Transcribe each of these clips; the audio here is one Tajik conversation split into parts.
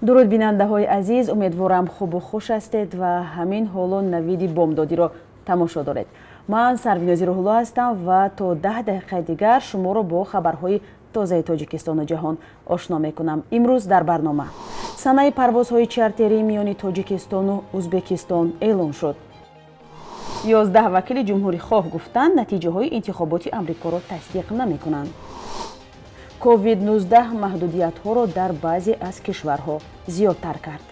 дуруд бинандаҳои азиз, умедворам хубу хуш ҳастед ва ҳамин ҳоло навиди бомдодиро тамошо доред. ман Сарвинози Рӯҳулло ҳастам ва то 10 дақиқаи дигар шуморо бо хабарҳои тозаи Тоҷикистону ҷаҳон ошно мекунам. имрӯз дар барнома санаи парвозҳои чартерӣ миёни Тоҷикистону Узбекистон эълон шуд. 11 вакили ҷумҳурихоҳ гуфтаанд натиҷаҳои интихоботи Амрикоро тасдиқ намекунанд. COVID-19 маҳдудиятҳоро дар баъзе аз кишварҳо зиёдтар кард.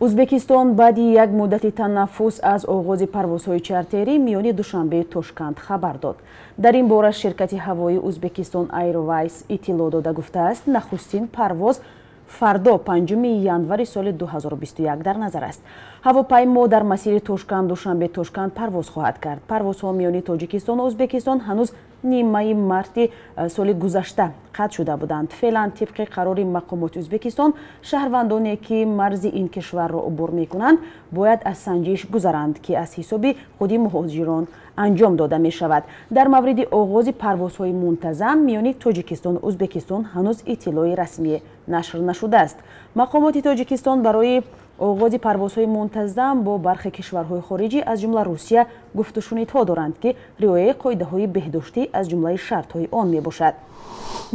ӯзбекистон баъди як муддати танаффус аз оғози парвозҳои чартерӣ миёни душанбе Тошканд хабар дод. дар ин бора ширкати ҳавои Узбекистон Airways иттилоъ дода гуфтааст, нахустин парвоз фардо 5 январи соли 2021 дар назар аст. ҳавопаймо дар масири Тошканд Душанбе Тошканд парвоз хоҳад кард. парвозҳо миёни Тоҷикистону Узбекистон ҳанӯз нимаи марти соли гузашта қатъ шуда буданд. феълан тибқи қарори мақомоти Ӯзбекистон шаҳрвандоне ки марзи ин кишварро убур мекунанд бояд аз санҷиш гузаранд, ки аз ҳисоби худи муҳоҷирон анҷом дода мешавад. дар мавриди оғози парвозҳои мунтазам миёни Тоҷикистону Ӯзбекистон ҳанӯз иттилои расмие нашр нашудааст. мақомоти Тоҷикистон барои оғози парвозҳои мунтазам бо бархи кишварҳои хориҷӣ аз ҷумла Русия гуфтушунидҳо доранд, ки риояи қоидаҳои беҳдоштӣ аз ҷумлаи шартҳои он мебошад.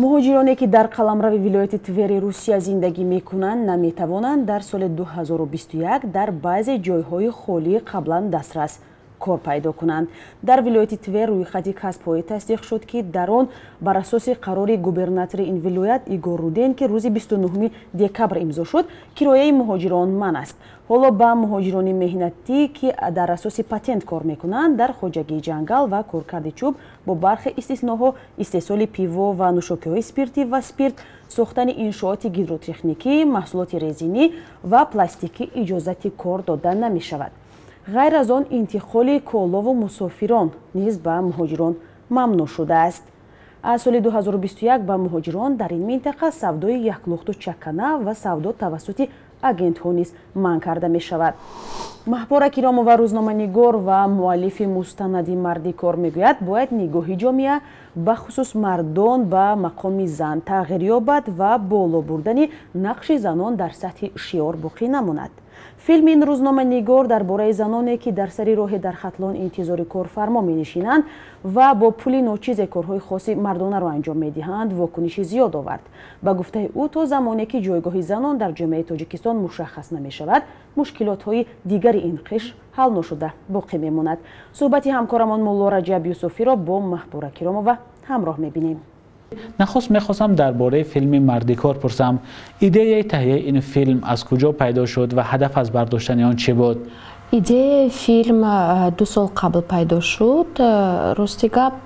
муҳоҷироне ки дар қаламрави вилояти Твери Русия зиндагӣ мекунанд наметавонанд дар соли 2021 дар баъзе ҷойҳои холии қаблан дастрас кор пайдо кунанд. дар вилояти Твер рӯйхати касбҳое тасдиқ шуд, ки дар он бар асоси қарори губернатори ин вилоят Игор Руден, ки рӯзи 29 декабр имзо шуд, кирояи муҳоҷирон ман аст. ҳоло ба муҳоҷирони меҳнатӣ, ки дар асоси патент кор мекунанд дар хоҷагии ҷангал ва коркарди чӯб бо бархи истисноҳо, истеҳсоли пиво ва нӯшокиҳои спиртӣ ва спирт, сохтани иншооти гидротехникӣ, маҳсулоти резинӣ ва пластикӣ иҷозати кор дода намешавад. ғайр аз он интиқоли колову мусофирон низ ба муҳоҷирон мамнӯъ шудааст. аз соли 2021 ба муҳоҷирон дар ин минтақа савдои яклухту чакана ва савдо тавассути агентҳо низ манъ карда мешавад. маҳбора киромо ва рӯзноманигор ва муаллифи мустанади марди кор мегӯяд, бояд нигоҳи ҷомеа бахусус мардон ба мақоми зан тағйир ёбад ва боло бурдани нақши занон дар сатҳи шиёр боқӣ намонад. филми ин рӯзноманигор дар бораи заноне, ки дар сари роҳе дар хатлон интизори корфармо менишинанд ва бо пули ночизе корҳои хоси мардонаро анҷом медиҳанд, вокуниши зиёд овард. ба гуфтаи ӯ, то замоне ки ҷойгоҳи занон дар ҷомеаи Тоҷикистон мушаххас намешавад, мушкилотҳои дигари ин қиш ҳал ношуда боқӣ мемонад. суҳбати ҳамкорамон мулло Раҷаб Юсуфиро бо маҳбура Киромова ҳамроҳ мебинем. нахуст мехостам дар бораи филми мардикор пурсам. идеяи таҳияи ин филм аз куҷо пайдо шуд ва ҳадаф аз бардоштани он чӣ буд? идеяи филм 2 сол қабл пайдо шуд. рости гап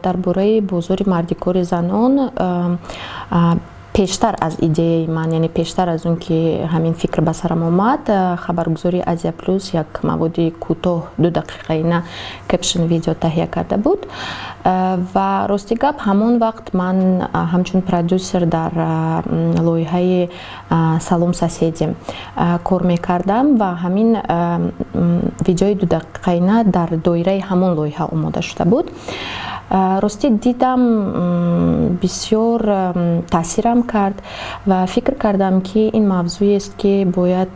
дар бораи бозори мардикори занон пештар аз идеяи ман, яъне пештар аз он ки ҳамин фикр ба сарам омад, хабаргузори Азия Плюс як маводи кӯтоҳ 2 дақиқаина кэпшн видео таҳия карда буд ва рости гап ҳамон вақт ман ҳамчун продюсер дар лоиҳаи Салом соседи кор мекардам ва ҳамин видеои 2 дақиқаина дар доираи ҳамон лоиҳа омода шуда буд. рости дидам бисёр таъсирам кард ва фикр кардам, ки ин мавзӯест, ки бояд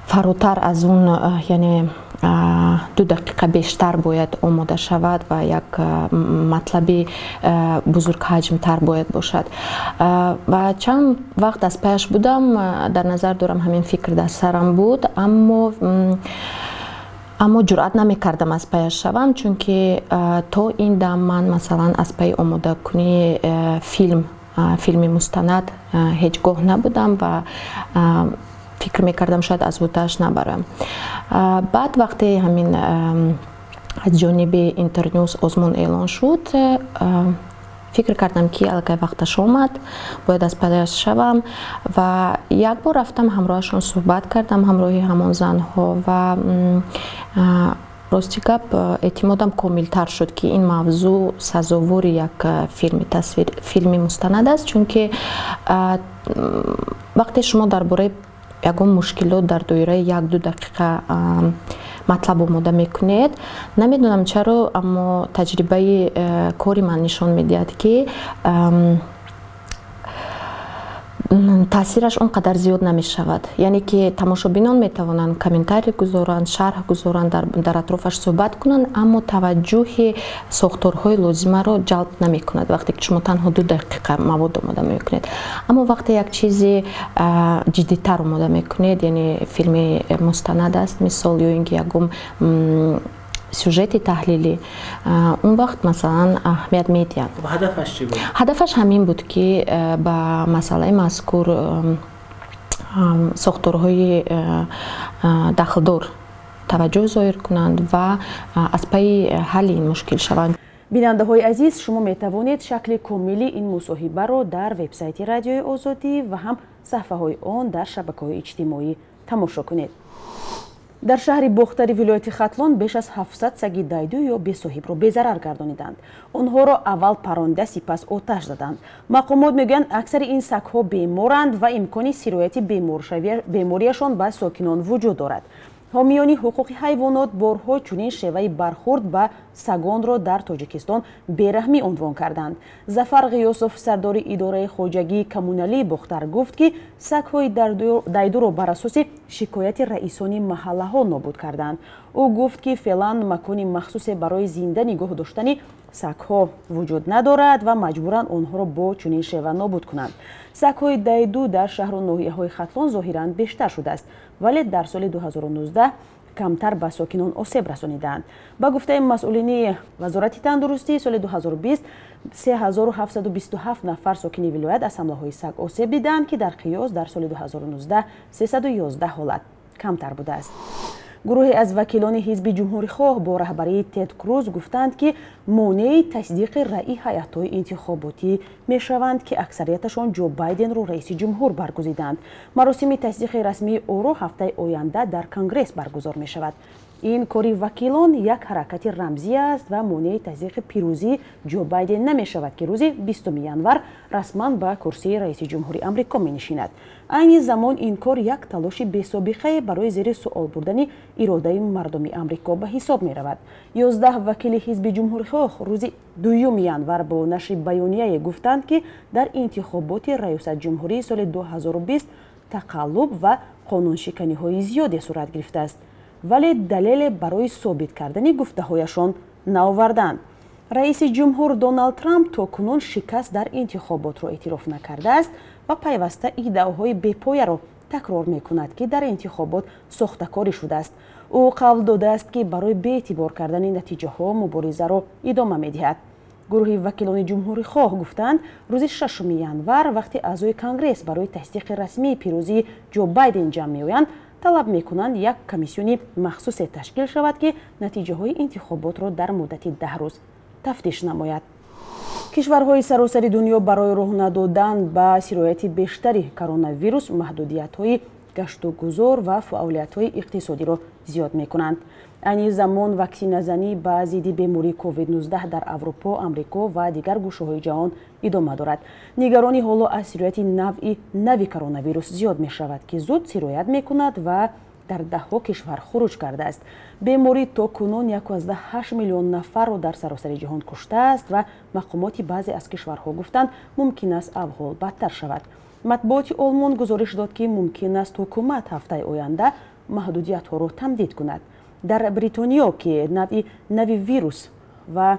фаротар аз он, яъне 2 дақиқа бештар бояд омода шавад ва як матлаби бузургҳаҷмтар бояд бошад. ва чанд вақт аз паяш будам, дар назар дорам ҳамин фикр дар сарам буд, аммо ҷуръат намекардам аз паяш шавам, чунки то ин дам ман масалан аз пайи омодакунии филми мустанад ҳеҷ гоҳ набудам ва фикр мекардам шояд аз вутааш набароям. баъд вақте ҳамин аз ҷониби Интерньюс озмун эълон шуд, фикр кардам, ки аллакай вақташ омад, бояд аз паяш шавам ва як бор рафтам ҳамроҳашон суҳбат кардам, ҳамроҳи ҳамон занҳо ва рости гап эътимодам комилтар шуд, ки ин мавзӯъ сазовори як филми мустанад аст, чунки вақте шумо дар бораи ягон мушкилот дар доираи 1-2 дақиқа матлаб омода мекунед. Намедонам чаро, аммо таҷрибаи кори ман нишон медиҳад ки таъсираш он қадар зиёд намешавад. Яъне ки тамошобинон метавонанд комментарий гузоранд, шарҳ гузоранд, дар атрофаш суҳбат кунанд, аммо таваҷҷӯҳи сохторҳои лозимаро ҷалб намекунад вақте ки шумо танҳо 2 дақиқа мавод омода мекунед. Аммо вақте як чизи ҷиддитар омода мекунед, яъне филми мустанад аст мисол, ё ин ки ягон сюжети таҳлилӣ, он вақт масалан аҳамият медиҳад. ҳадафаш чӣ буд? ҳадафаш ҳамин буд ки ба масъалаи мазкур сохторҳои дахлдор таваҷҷӯҳ зоҳир кунанд ва аз пайи ҳалли ин мушкил шаванд. бинандаҳои азиз, шумо метавонед шакли комили ин мусоҳибаро дар вебсайти радиои озодӣ ва ҳам саҳифаҳои он дар шабакаҳои иҷтимоӣ тамошо кунед. дар шаҳри бохтари вилояти хатлон беш аз 700 саги дайду ё бесоҳибро безарар гардониданд. онҳоро аввал паронда, сипас оташ заданд. мақомот мегӯянд аксари ин сагҳо беморанд ва имкони сирояти беморияшон ба сокинон вуҷуд дорад. ҳомиёни ҳуқуқи ҳайвонот борҳо чунин шеваи бархурд ба сагонро дар Тоҷикистон бераҳмӣ унвон карданд. Зафар Ғиёсов, сардори идораи хоҷагии коммуналии Бохтар гуфт ки сагҳои дайдуро бар асоси шикояти раисони маҳаллаҳо нобуд карданд. ӯ гуфт ки феълан макони махсусе барои зинда нигоҳ доштани сагҳо вуҷуд надорад ва маҷбуранд онҳоро бо чунин шева нобуд кунанд. сагҳои дайду дар шаҳру ноҳияҳои Хатлон зоҳиран бештар шудааст, вале дар соли 2019 камтар ба сокинон осеб расониданд. ба гуфтаи масъулини вазорати тандурустӣ, соли 2020 3727 нафар сокини вилоят аз ҳамлаҳои саг осеб диданд, ки дар қиёс дар соли 2019 311 ҳолат камтар будааст. гурӯҳе аз вакилони ҳизби ҷумҳурихоҳ бо раҳбарии Тед Круз гуфтанд ки монеи тасдиқи раъи ҳайатҳои интихоботӣ мешаванд, ки аксарияташон Ҷо Байденро раиси ҷумҳур баргузиданд. маросими тасдиқи расмии ӯро ҳафтаи оянда дар Конгресс баргузор мешавад. ин кори вакилон як ҳаракати рамзӣ аст ва монеи тасдиқи пирӯзии Ҷо Байден намешавад, ки рӯзи 20 январ расман ба курсии раиси ҷумҳури Амрико менишинад. айни замон ин кор як талоши бесобиқае барои зери суол бурдани иродаи мардуми Амрико ба ҳисоб меравад. 11 вакили ҳизби ҷумҳурихоҳ рӯзи 2 январ бо нашри баёнияе гуфтанд ки дар интихоботи раёсатҷумҳурии соли 2020 тақаллуб ва қонуншиканиҳои зиёде сурат гирифтааст, вале далеле барои собит кардани гуфтаҳояшон наоварданд. раиси ҷумҳур Доналд Трамп то кунун шикаст дар интихоботро эътироф накардааст ва пайваста иддаоҳои бепояро такрор мекунад, ки дар интихобот сохтакорӣ шудааст. ӯ қавл додааст, ки барои беэътибор кардани натиҷаҳо муборизаро идома медиҳад. гурӯҳи вакилони ҷумҳурихоҳ гуфтанд, рӯзи 6 январ вақте аъзои Конгресс барои тасдиқи расмии пирӯзии Ҷо Байден ҷамъ меоянд, талаб мекунанд як комиссиони махсусе ташкил шавад, ки натиҷаҳои интихоботро дар муддати 10 рӯз тафтиш намояд. кишварҳои саросари дунё барои роҳ надодан ба сирояти бештари коронавирус маҳдудиятҳои гаштугузор ва фаъолиятҳои иқтисодиро зиёд мекунанд. айни замон ваксиназанӣ ба зидди бемории COVID-19 дар Аврупо, Амрико ва дигар гӯшаҳои ҷаҳон идома дорад. нигарони ҳоло аз сирояти нави коронавирус зиёд мешавад, ки зуд сироят мекунад ва дар даҳҳо кишвар хуруҷ кардааст. беморӣ то кунун 1,8 миллион нафарро дар саросари ҷаҳон куштааст ва мақомоти баъзе аз кишварҳо гуфтанд, мумкин аст аҳвол бадтар шавад. матбуоти олмон гузориш дод, ки мумкин аст ҳукумат ҳафтаи оянда маҳдудиятҳоро тамдид кунад. дар Бритониё, ки нави вирус ва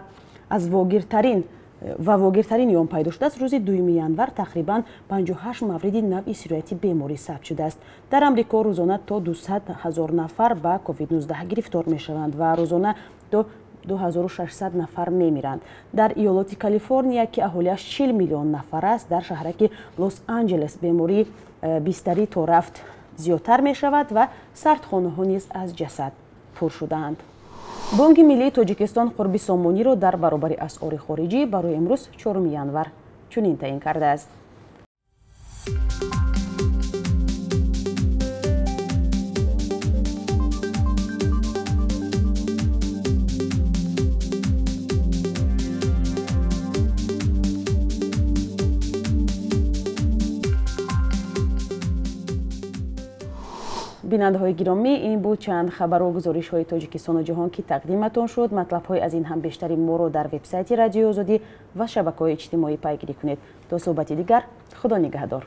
вогиртарини он пайдо шудааст, рӯзи 2 январ тақрибан 58 мавриди навъи сирояти беморӣ сабт шудааст. дар Амрико рӯзона то 200 000 нафар ба COVID-19 гирифтор мешаванд ва рӯзона то 2600 нафар мемиранд. дар иёлоти Калифорния, ки аҳолияш 40 миллион нафар аст, дар шаҳраки Лос-Анҷелес бемории бистарӣ то рафт зиёдтар мешавад ва сардхонаҳо низ аз ҷасад пур шудаанд. бонки миллии Тоҷикистон қурби сомониро дар баробари асъори хориҷӣ барои имрӯз 4 январ чунин таъин кардааст. бинандаҳои гиромӣ, ин буд чанд хабару гузоришҳои Тоҷикистону ҷаҳон ки тақдиматон шуд. Матлабҳои аз ин ҳам бештари моро дар вебсайти Радиои Озодӣ ва шабакаҳои иҷтимоӣ пайгирӣ кунед. До суҳбати дигар, худо нигаҳдор.